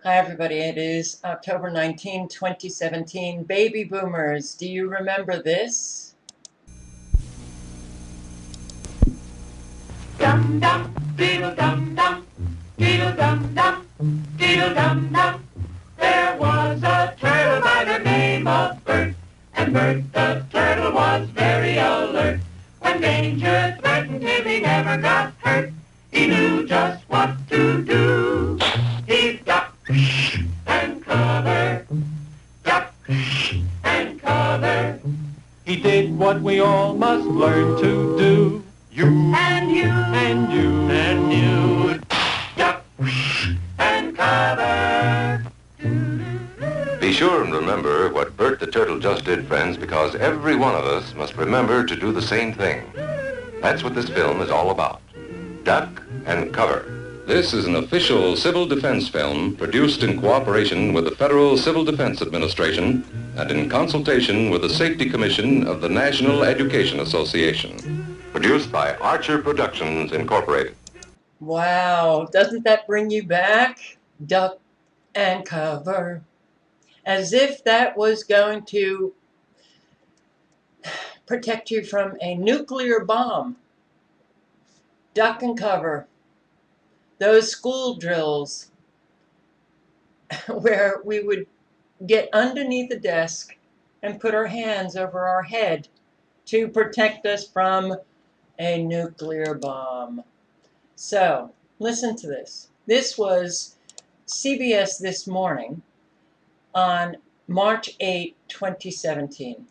Hi, everybody. It is October 19, 2017. Baby boomers, do you remember this? Dum dum, diddle dum dum, diddle dum dum, diddle dum dum. There was a turtle by the name of Bert, and Bert the turtle was very alert. When danger threatened him, he never got hurt. He knew just what to do. He'd duck and cover, duck and cover. He did what we all must learn to do. You and you and you and you duck and cover. Be sure and remember what Bert the Turtle just did, friends, because every one of us must remember to do the same thing. That's what this film is all about. Duck and cover. This is an official civil defense film produced in cooperation with the Federal Civil Defense Administration and in consultation with the Safety Commission of the National Education Association. Produced by Archer Productions, Incorporated. Wow, doesn't that bring you back? Duck and cover. As if that was going to protect you from a nuclear bomb. Duck and cover. Those school drills where we would get underneath the desk and put our hands over our head to protect us from a nuclear bomb. So, listen to this. This was CBS This Morning on March 8, 2017.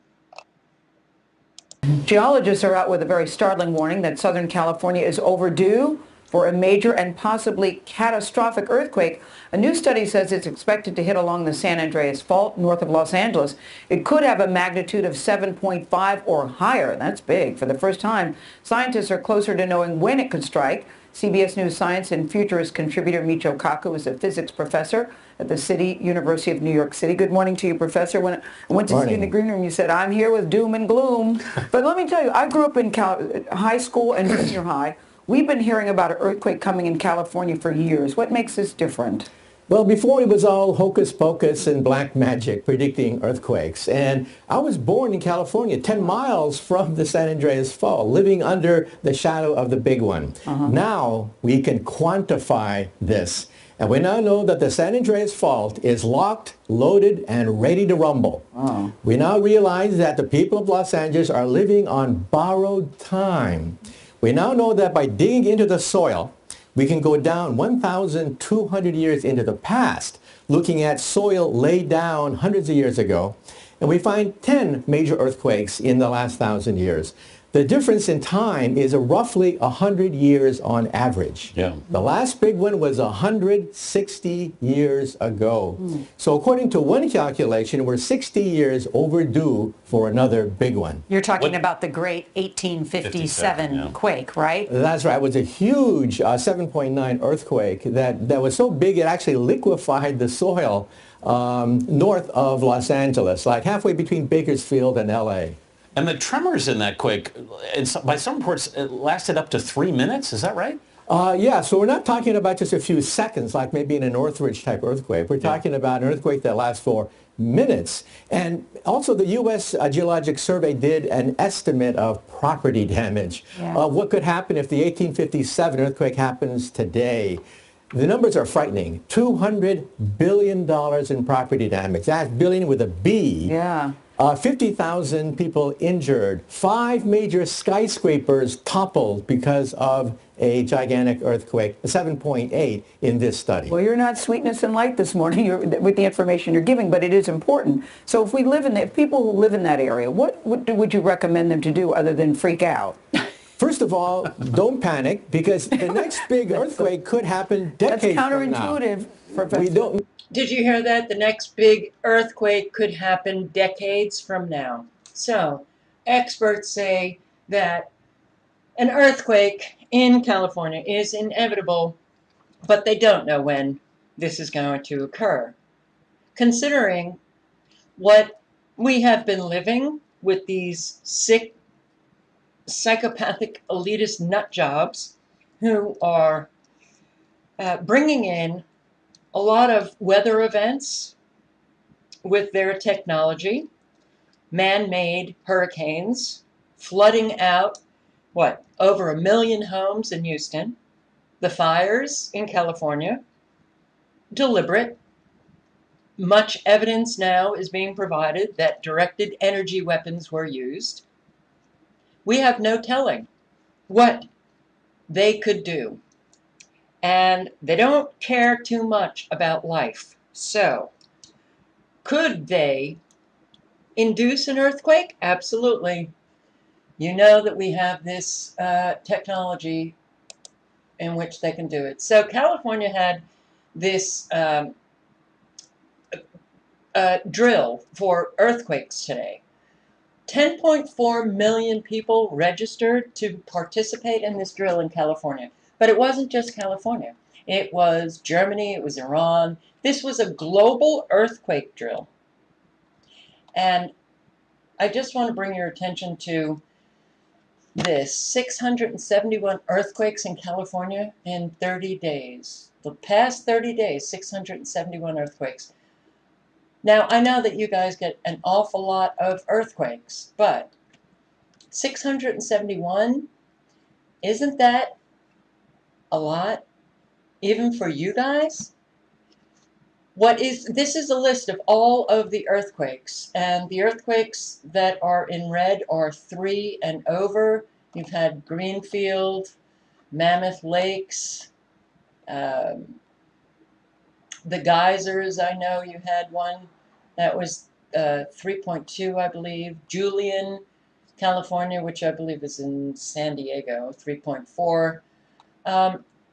Geologists are out with a very startling warning that Southern California is overdue for a major and possibly catastrophic earthquake. A new study says it's expected to hit along the San Andreas Fault north of Los Angeles. It could have a magnitude of 7.5 or higher. That's big. For the first time, scientists are closer to knowing when it could strike. CBS News science and futurist contributor Michio Kaku is a physics professor at the University of New York City. Good morning to you, Professor. When I went to see you in the green room, you said, "I'm here with doom and gloom." But let me tell you, I grew up in high school and junior high. We've been hearing about an earthquake coming in California for years. What makes this different? Well, before it was all hocus pocus and black magic predicting earthquakes. And I was born in California, 10 miles from the San Andreas Fault, living under the shadow of the big one. Now we can quantify this. And we now know that the San Andreas Fault is locked, loaded, and ready to rumble. We now realize that the people of Los Angeles are living on borrowed time. We now know that by digging into the soil, we can go down 1,200 years into the past, looking at soil laid down hundreds of years ago, and we find 10 major earthquakes in the last 1,000 years. The difference in time is roughly 100 years on average. The last big one was 160 years ago. So according to one calculation, we're 60 years overdue for another big one. You're talking about the great 1857 quake, right? That's right. It was a huge 7.9 earthquake that was so big it actually liquefied the soil north of Los Angeles, like halfway between Bakersfield and LA. And the tremors in that quake, by some reports, it lasted up to 3 minutes. Is that right? Yeah, so we're not talking about just a few seconds, like maybe in a Northridge type earthquake. We're talking about an earthquake that lasts for minutes. And also the U.S. Geologic Survey did an estimate of property damage. What could happen if the 1857 earthquake happens today? The numbers are frightening. $200 billion in property damage. That's billion with a B. 50,000 people injured. 5 major skyscrapers toppled because of a gigantic earthquake, 7.8 in this study. Well, you're not sweetness and light this morning with the information you're giving, but it is important. So if people who live in that area, what would you recommend them to do other than freak out? First of all, don't panic, because the next big earthquake could happen decades from now. That's counterintuitive, Professor. We don't. Did you hear that? The next big earthquake could happen decades from now. So, experts say that an earthquake in California is inevitable, but they don't know when this is going to occur. Considering what we have been living with these sick, psychopathic, elitist nut jobs who are bringing in a lot of weather events with their technology, man-made hurricanes, flooding out, over 1 million homes in Houston, the fires in California, deliberate. Much evidence now is being provided that directed energy weapons were used. We have no telling what they could do. And they don't care too much about life. So, could they induce an earthquake? Absolutely. You know that we have this technology in which they can do it. So California had this drill for earthquakes today. 10.4 million people registered to participate in this drill in California. But it wasn't just California. It was Germany, it was Iran. This was a global earthquake drill. And I just want to bring your attention to this. 671 earthquakes in California in 30 days. The past 30 days, 671 earthquakes. Now, I know that you guys get an awful lot of earthquakes, but 671, isn't that a lot, even for you guys? This is a list of all of the earthquakes, and the earthquakes that are in red are 3 and over. You've had Greenfield, Mammoth Lakes, the geysers, I know you had one. That was 3.2, I believe. Julian, California, which I believe is in San Diego, 3.4.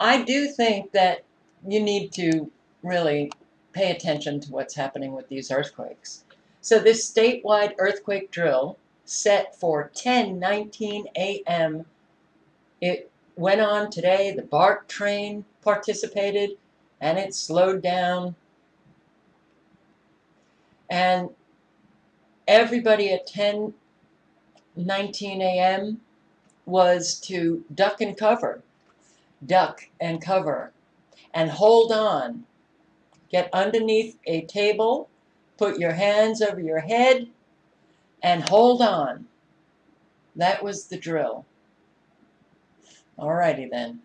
I do think that you need to really pay attention to what's happening with these earthquakes. So this statewide earthquake drill set for 10:19 a.m. It went on today. The BART train participated, and it slowed down. And everybody at 10:19 a.m. was to duck and cover, and hold on. Get underneath a table, put your hands over your head, and hold on. That was the drill. Alrighty then.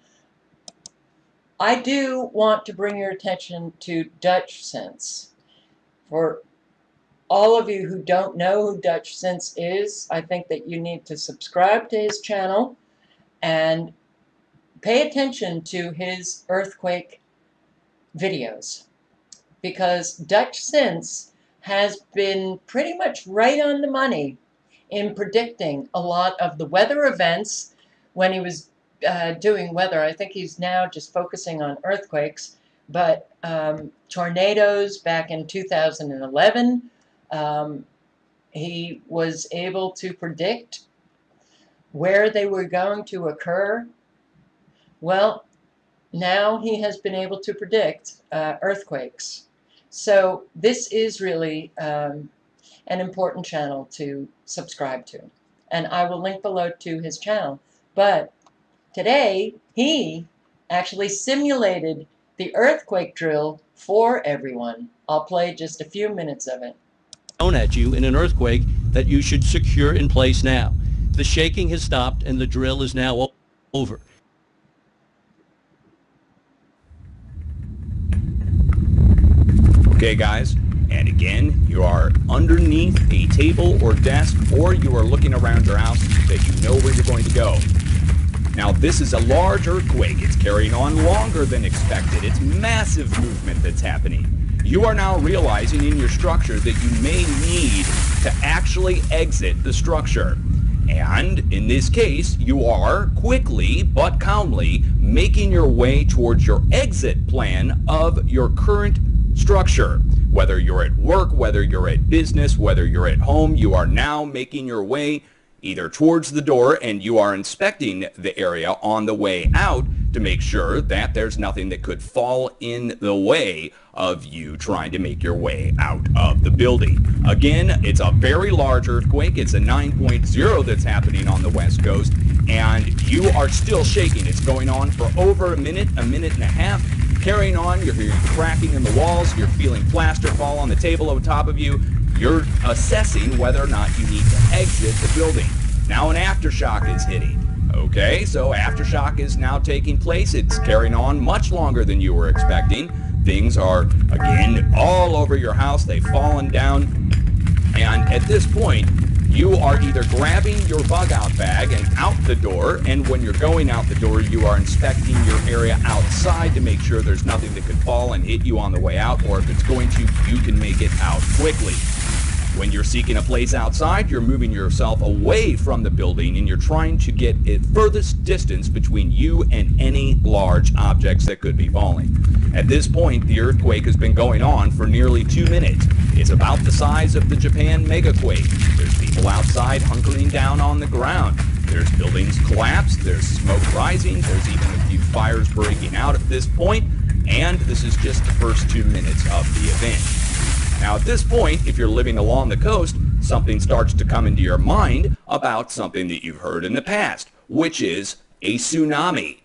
I do want to bring your attention to Dutchsinse. For all of you who don't know who Dutchsinse is, I think that you need to subscribe to his channel and pay attention to his earthquake videos, because Dutchsinse has been pretty much right on the money in predicting a lot of the weather events when he was doing weather. I think he's now just focusing on earthquakes, but tornadoes back in 2011, he was able to predict where they were going to occur. Well, now he has been able to predict earthquakes. So this is really an important channel to subscribe to. And I will link below to his channel. But today, he actually simulated the earthquake drill for everyone. I'll play just a few minutes of it. At you in an earthquake that you should secure in place now. The shaking has stopped and the drill is now over. Okay, guys, and again, you are underneath a table or desk, or you are looking around your house that you know where you're going to go. Now, this is a large earthquake. It's carrying on longer than expected. It's massive movement that's happening. You are now realizing in your structure that you may need to actually exit the structure. And in this case, you are quickly but calmly making your way towards your exit plan of your current structure. Whether you're at work, whether you're at business, whether you're at home, you are now making your way either towards the door, and you are inspecting the area on the way out to make sure that there's nothing that could fall in the way of you trying to make your way out of the building. Again, it's a very large earthquake. It's a 9.0 that's happening on the West Coast, and you are still shaking. It's going on for over a minute and a half. carrying on, you're hearing cracking in the walls, you're feeling plaster fall on the table on top of you. You're assessing whether or not you need to exit the building. Now an aftershock is hitting. Okay, so aftershock is now taking place. It's carrying on much longer than you were expecting. Things are, again, all over your house. They've fallen down. And at this point, you are either grabbing your bug out bag and out the door, and when you're going out the door, you are inspecting your area outside to make sure there's nothing that could fall and hit you on the way out, or if it's going to, you can make it out quickly. When you're seeking a place outside, you're moving yourself away from the building and you're trying to get a furthest distance between you and any large objects that could be falling. At this point, the earthquake has been going on for nearly 2 minutes. It's about the size of the Japan megaquake. There's people outside hunkering down on the ground. There's buildings collapsed, there's smoke rising, there's even a few fires breaking out at this point, and this is just the first 2 minutes of the event. Now at this point, if you're living along the coast, something starts to come into your mind about something that you've heard in the past, which is a tsunami.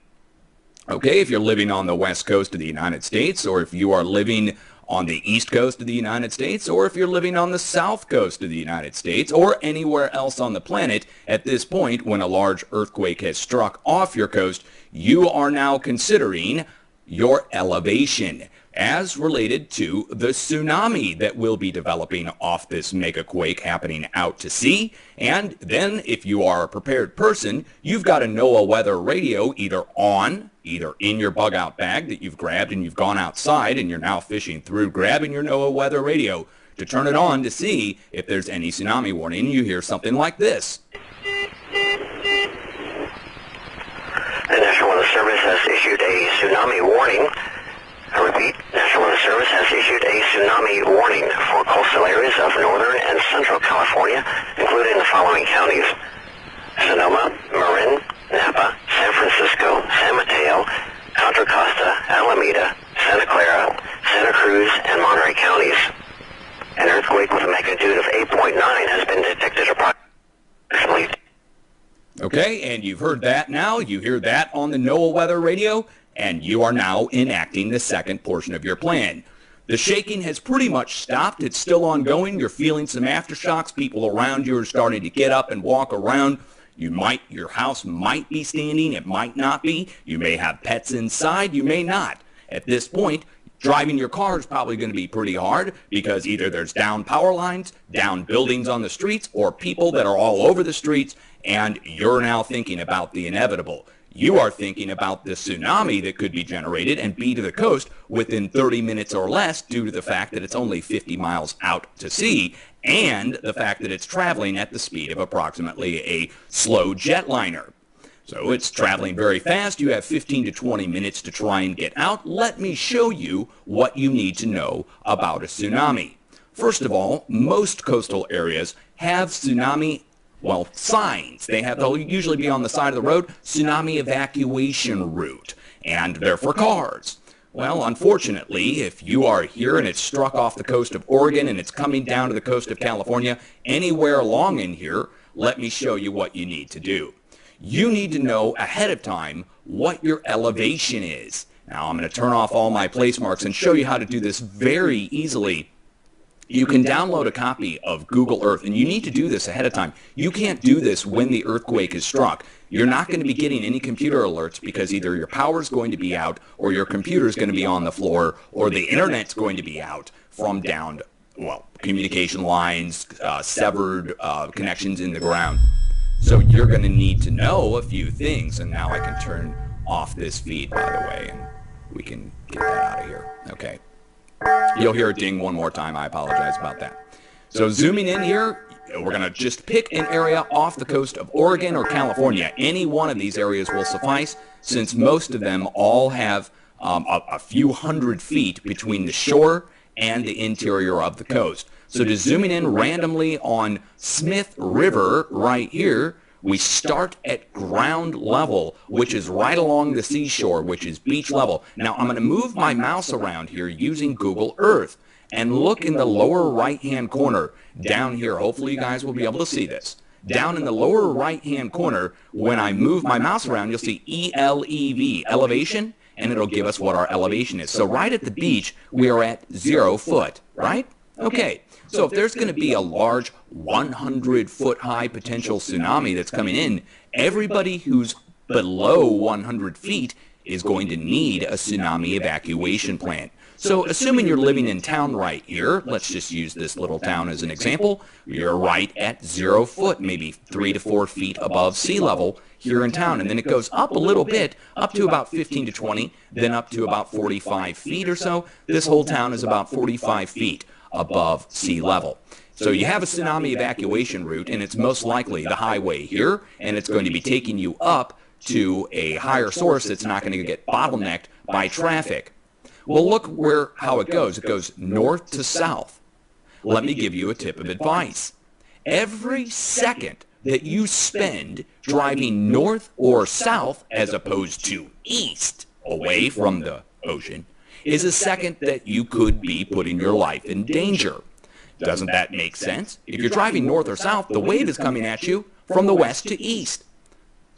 Okay, if you're living on the west coast of the United States, or if you are living on the east coast of the United States, or if you're living on the south coast of the United States, or anywhere else on the planet, at this point, when a large earthquake has struck off your coast, you are now considering your elevation as related to the tsunami that will be developing off this megaquake happening out to sea. And then, if you are a prepared person, you've got a NOAA weather radio either in your bug out bag that you've grabbed and you've gone outside and you're now fishing through, grabbing your NOAA weather radio to turn it on to see if there's any tsunami warning. You hear something like this. The National Weather Service has issued a tsunami warning. I repeat, National Weather Service has issued a tsunami warning for coastal areas of northern and central California, including the following counties: Sonoma, Marin, Napa, San Francisco, San Mateo, Contra Costa, Alameda, Santa Clara, Santa Cruz, and Monterey counties. An earthquake with a magnitude of 8.9 has been detected approximately. Okay, and you've heard that now. You hear that on the NOAA weather radio, and you are now enacting the second portion of your plan. The shaking has pretty much stopped. It's still ongoing. You're feeling some aftershocks. People around you are starting to get up and walk around. Your house might be standing. It might not be. You may have pets inside. You may not. At this point, driving your car is probably going to be pretty hard because either there's down power lines, down buildings on the streets, or people that are all over the streets, and you're now thinking about the inevitable. You are thinking about the tsunami that could be generated and be to the coast within 30 minutes or less due to the fact that it's only 50 miles out to sea and the fact that it's traveling at the speed of approximately a slow jetliner. So it's traveling very fast. You have 15 to 20 minutes to try and get out. Let me show you what you need to know about a tsunami. First of all, most coastal areas have tsunami signs. They'll usually be on the side of the road, tsunami evacuation route, and they're for cars. Well, unfortunately, if you are here and it's struck off the coast of Oregon and it's coming down to the coast of California, anywhere along in here, let me show you what you need to do. You need to know ahead of time what your elevation is. Now, I'm going to turn off all my place marks and show you how to do this very easily. You can download a copy of Google Earth, and you need to do this ahead of time. You can't do this when the earthquake is struck. You're not going to be getting any computer alerts because either your power is going to be out, or your computer is going to be on the floor, or the internet's going to be out from downed, communication lines, severed connections in the ground. So you're going to need to know a few things, and now I can turn off this feed, by the way, and we can get that out of here. Okay. You'll hear it ding one more time. I apologize about that. So zooming in here, we're going to just pick an area off the coast of Oregon or California. Any one of these areas will suffice, since most of them all have a few hundred feet between the shore and the interior of the coast. So just zooming in randomly on Smith River right here, we start at ground level, which is right along the seashore, which is beach level. Now, I'm going to move my mouse around here using Google Earth and look in the lower right-hand corner down here. Hopefully, you guys will be able to see this. Down in the lower right-hand corner, when I move my mouse around, you'll see ELEV, elevation, and it'll give us what our elevation is. So right at the beach, we are at 0 foot, right? Okay, so if there's going to be a large 100-foot high potential tsunami that's coming in, everybody who's below 100 feet is going to need a tsunami evacuation plan. So assuming you're living in town right here, let's just use this little town as an example, you're right at 0 foot, maybe 3 to 4 feet above sea level here in town, and then it goes up a little bit, up to about 15 to 20, then up to about 45 feet or so. This whole town is about 45 feet above sea level. So you have a tsunami evacuation route, and it's most likely the highway here, and it's going to be taking you up to a higher source that's not going to get bottlenecked by traffic. Well, look how it goes. It goes north to south. Let me give you a tip of advice. Every second that you spend driving north or south as opposed to east, away from the ocean, is a second that you could be putting your life in danger. Doesn't that make sense? If you're driving north or south, the wave is coming at you from the west to east.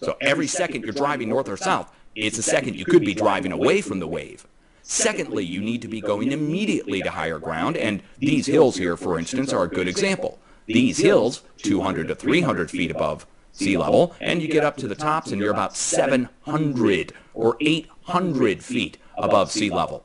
So every second you're driving north or south, it's a second you could be driving away from the wave. Secondly, you need to be going immediately to higher ground, and these hills here, for instance, are a good example. These hills, 200 to 300 feet above sea level, and you get up to the tops and you're about 700 or 800 feet above sea level.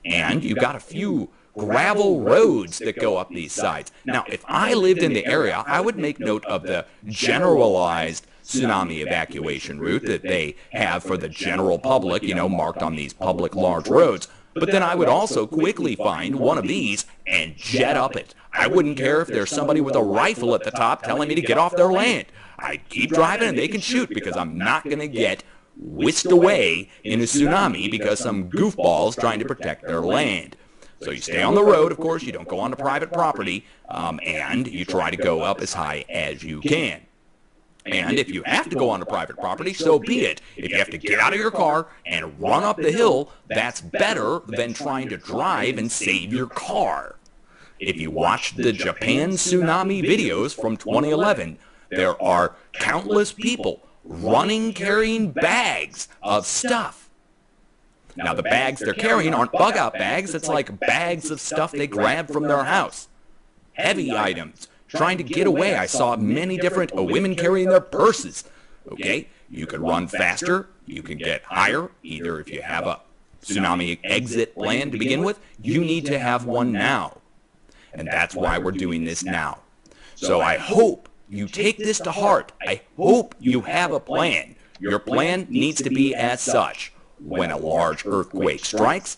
And you've got a few gravel roads that go up these sides. Now, if I lived in the area, I would make note of the generalized tsunami evacuation route that they have for the general public, you know, marked on these public large roads. But then I would also quickly find one of these and jet up it. I wouldn't care if there's somebody with a rifle at the top telling me to get off their land. I'd keep driving and they can shoot because I'm not going to get whisked away in a tsunami because some goofball's trying to protect their land. So you stay on the road, of course, you don't go onto private property, and you try to go up as high as you can. And if you have to go onto private property, so be it. If you have to get out of your car and run up the hill, that's better than trying to drive and save your car. If you watch the Japan tsunami videos from 2011, there are countless people running carrying bags of stuff. Now the bags they're carrying aren't bug-out bags, it's like bags of stuff they grabbed from their house. Heavy items. Trying to get away. I saw many different women carrying their purses. Okay, you could run faster, you can get higher, either if you have a tsunami exit plan to begin with, you need to have one now. And that's why we're doing this now. So I hope you take this to heart. I hope you have a plan. Your plan needs to be as such. When a large earthquake strikes,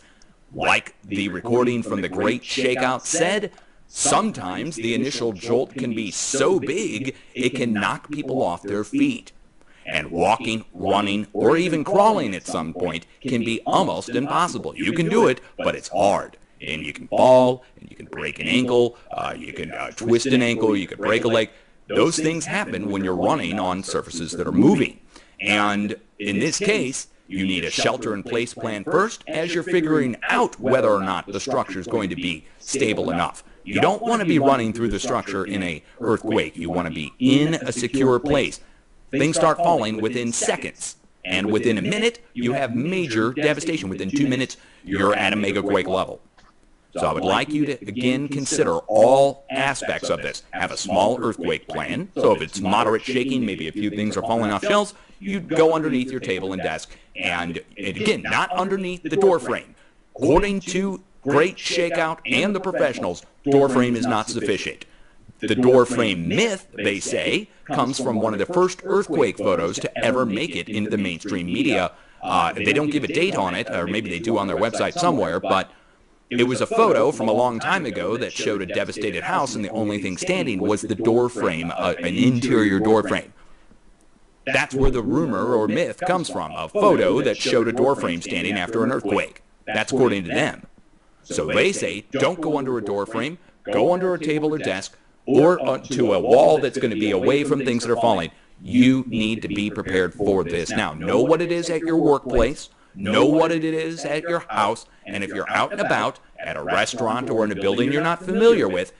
like the recording from the Great Shakeout said, sometimes the initial jolt can be so big it can knock people off their feet. And walking, running, or even crawling at some point can be almost impossible. You can do it, but it's hard. And you can fall, and you can break an ankle, you can twist an ankle, you can break a leg. Those things happen when you're running on surfaces that are moving. And in this case, you need a shelter-in-place plan first as you're figuring out whether or not the structure is going to be stable enough. You don't want to be running through the structure in an earthquake. You want to be in a secure place. Things start falling within seconds. And within a minute, you have major devastation. Within 2 minutes, you're at a megaquake level. So I would like you to, again, consider all aspects of this. Have a small earthquake plan. So if it's moderate shaking, maybe a few things are falling off shelves, you go underneath your table and desk. And again, not underneath the door frame. According to Great Shakeout and the professionals, door frame is not sufficient. The door frame myth, they say, comes from one of the first earthquake photos to ever make it into the mainstream media. They don't give a date on it, or maybe they do on their website somewhere, but it was a photo from a long time ago that showed a devastated house, and the only thing standing was the door frame, an interior door frame. That's where the rumor or myth comes from, a photo that showed a door frame standing after an earthquake. That's according to them. So they say, don't go under a door frame, go under a table or desk, or to a wall that's going to be away from things that are falling. You need to be prepared for this. Now, know what it is at your workplace, know what it is at your house, and if you're out and about at a restaurant or in a building you're not familiar with,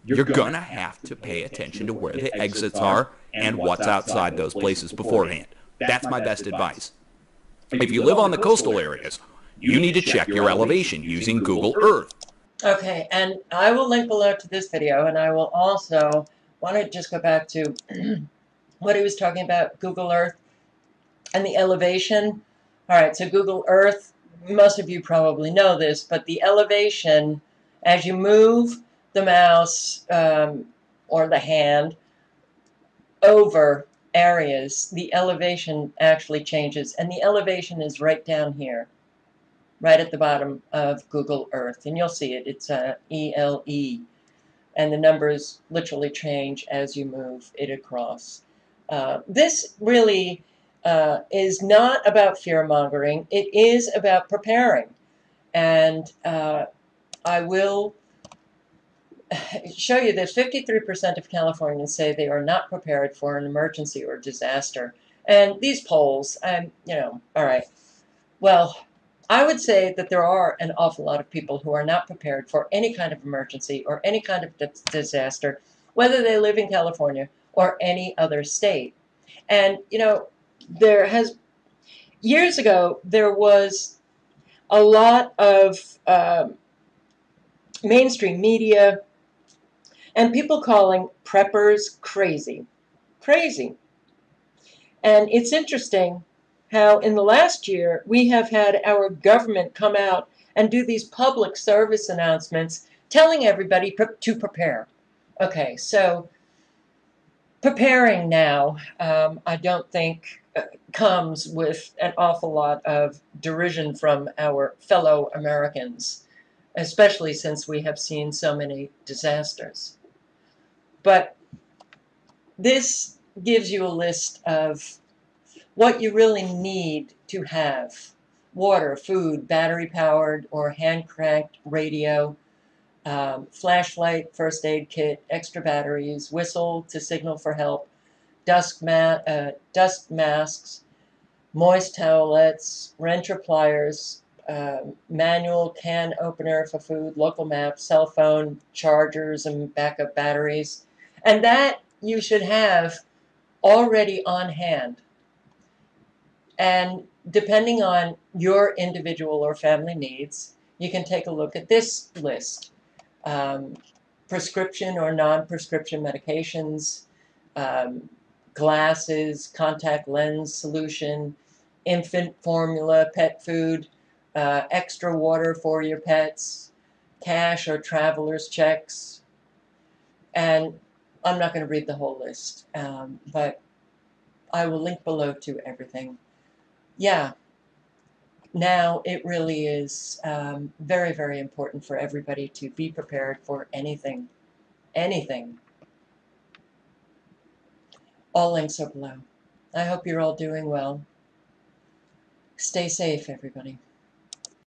you're going to have to pay attention to where the exits are and what's outside those places beforehand. That's my best advice. If you live on the coastal areas, you need to check your elevation using Google Earth. Okay, and I will link below to this video, and I will also want to just go back to what he was talking about, Google Earth and the elevation. All right, so Google Earth, most of you probably know this, but the elevation, as you move the mouse or the hand over areas, the elevation actually changes, and the elevation is right down here, right at the bottom of Google Earth, and you'll see it. It's ELE, and the numbers literally change as you move it across. This really is not about fear-mongering. It is about preparing, and I will show you that 53% of Californians say they are not prepared for an emergency or disaster. And these polls, all right, well, I would say that there are an awful lot of people who are not prepared for any kind of emergency or any kind of disaster, whether they live in California or any other state. And, years ago, there was a lot of mainstream media and people calling preppers crazy. Crazy. And it's interesting how in the last year we have had our government come out and do these public service announcements telling everybody to prepare. Okay, so preparing now, I don't think comes with an awful lot of derision from our fellow Americans, especially since we have seen so many disasters. But this gives you a list of what you really need to have: water, food, battery-powered or hand-cranked radio, flashlight, first aid kit, extra batteries, whistle to signal for help, dust masks, moist towelettes, wrencher pliers, manual can opener for food, local maps, cell phone, chargers, and backup batteries. And that you should have already on hand. And depending on your individual or family needs, you can take a look at this list. Prescription or non-prescription medications, glasses, contact lens solution, infant formula, pet food, extra water for your pets, cash or traveler's checks. And I'm not going to read the whole list, but I will link below to everything. Yeah, now it really is very, very important for everybody to be prepared for anything. Anything. All links are below. I hope you're all doing well. Stay safe, everybody.